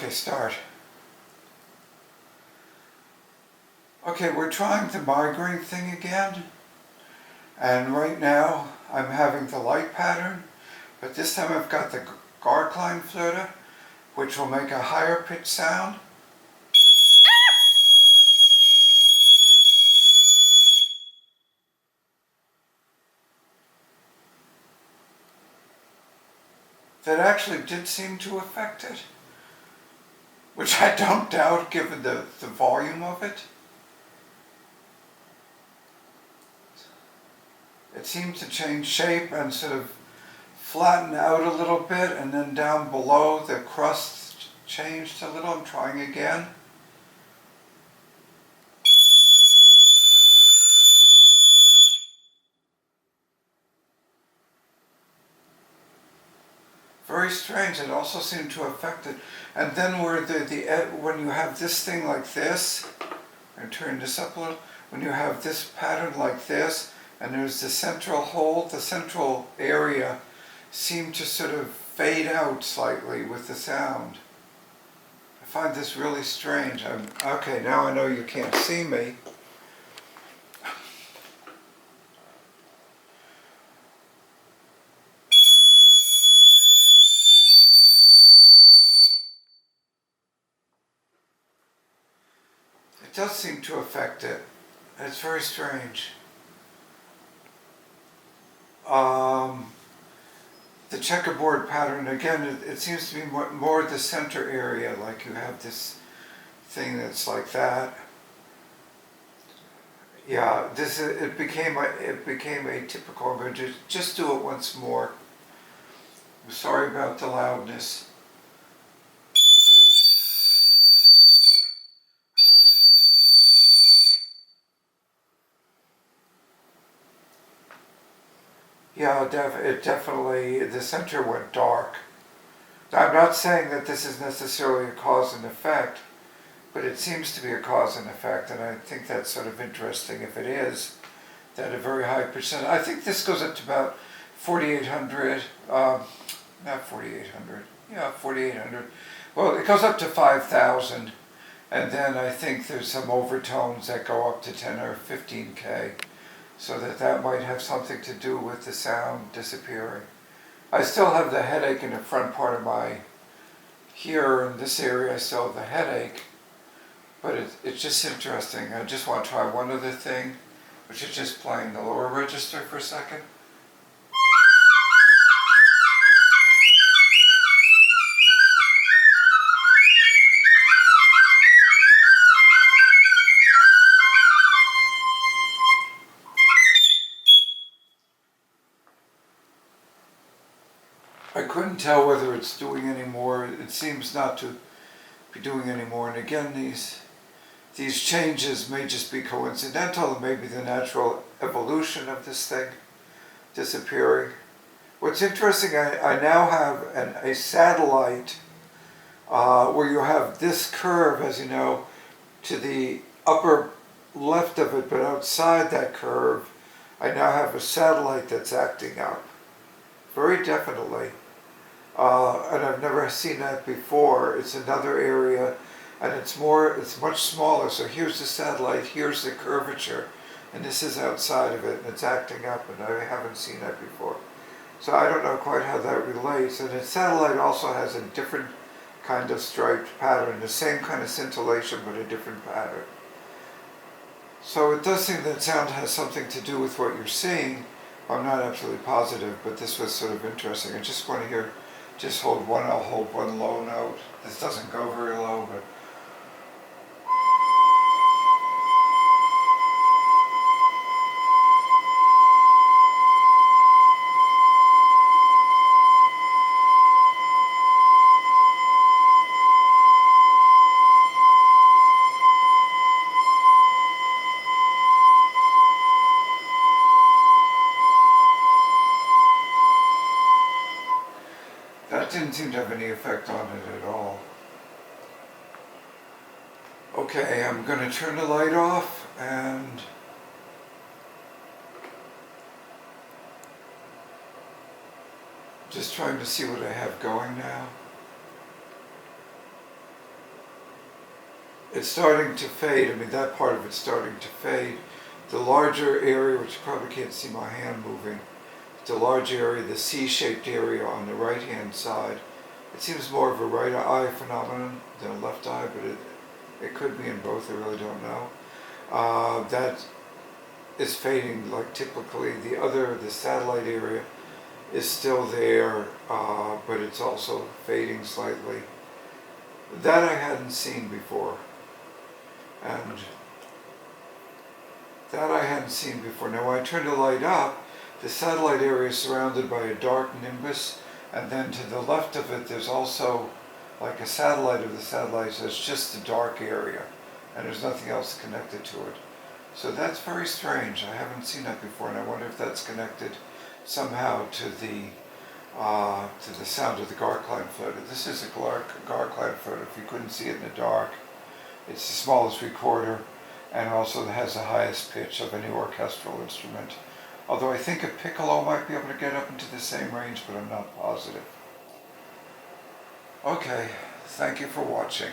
Okay, start. Okay, we're trying the migraine thing again. And right now I'm having the light pattern, but this time I've got the garkLeinflote, which will make a higher pitch sound. That actually did seem to affect it, which I don't doubt given the volume of it. It seemed to change shape and sort of flatten out a little bit, and then down below the crust changed a little. I'm trying again. Very strange. It also seemed to affect it. And then where when you have this thing like this, I turn this up a little. When you have this pattern like this, and there's the central hole, the central area seemed to sort of fade out slightly with the sound. I find this really strange. Okay, now I know you can't see me. It does seem to affect it. It's very strange. The checkerboard pattern, again, it seems to be more the center area, like you have this thing that's like that. Yeah, it became atypical. I'm going to just do it once more. I'm sorry about the loudness. Yeah, it definitely, the center went dark. I'm not saying that this is necessarily a cause and effect, but it seems to be a cause and effect, and I think that's sort of interesting if it is, that a very high percent. I think this goes up to about 4,800, not 4,800, yeah, 4,800. Well, it goes up to 5,000, and then I think there's some overtones that go up to 10 or 15K. So that might have something to do with the sound disappearing. I still have the headache in the front part of here in this area I still have the headache, but it's just interesting. I just want to try one other thing, which is just playing the lower register for a second. I couldn't tell whether it's doing any more. It seems not to be doing any more. And again, these changes may just be coincidental, maybe the natural evolution of this thing disappearing. What's interesting, I now have a satellite where you have this curve, as you know, to the upper left of it, but outside that curve, I now have a satellite that's acting up very definitely. And I've never seen that before. It's another area, and it's much smaller. So here's the satellite, here's the curvature, and this is outside of it, and it's acting up, and I haven't seen that before. So I don't know quite how that relates. And the satellite also has a different kind of striped pattern, the same kind of scintillation, but a different pattern. So it does seem that sound has something to do with what you're seeing. I'm not absolutely positive, but this was sort of interesting. I just want to hear. I'll hold one low note. This doesn't go very low, but. That didn't seem to have any effect on it at all. Okay, I'm going to turn the light off and just trying to see what I have going now. it's starting to fade. I mean, that part of it's starting to fade. The larger area, which you probably can't see my hand moving, the large area, the C-shaped area on the right-hand side, it seems more of a right eye phenomenon than a left eye, but it could be in both, I really don't know. That is fading like typically. The satellite area is still there, but it's also fading slightly. That I hadn't seen before. And that I hadn't seen before. Now when I turn the light up, the satellite area is surrounded by a dark nimbus, and then to the left of it there's also like a satellite of the satellite, so it's just the dark area, and there's nothing else connected to it. So that's very strange. I haven't seen that before, and I wonder if that's connected somehow to the sound of the garkLeinflote. This is a garkLeinflote. If you couldn't see it in the dark, it's the smallest recorder, and also has the highest pitch of any orchestral instrument. Although I think a piccolo might be able to get up into the same range, but I'm not positive. Okay, thank you for watching.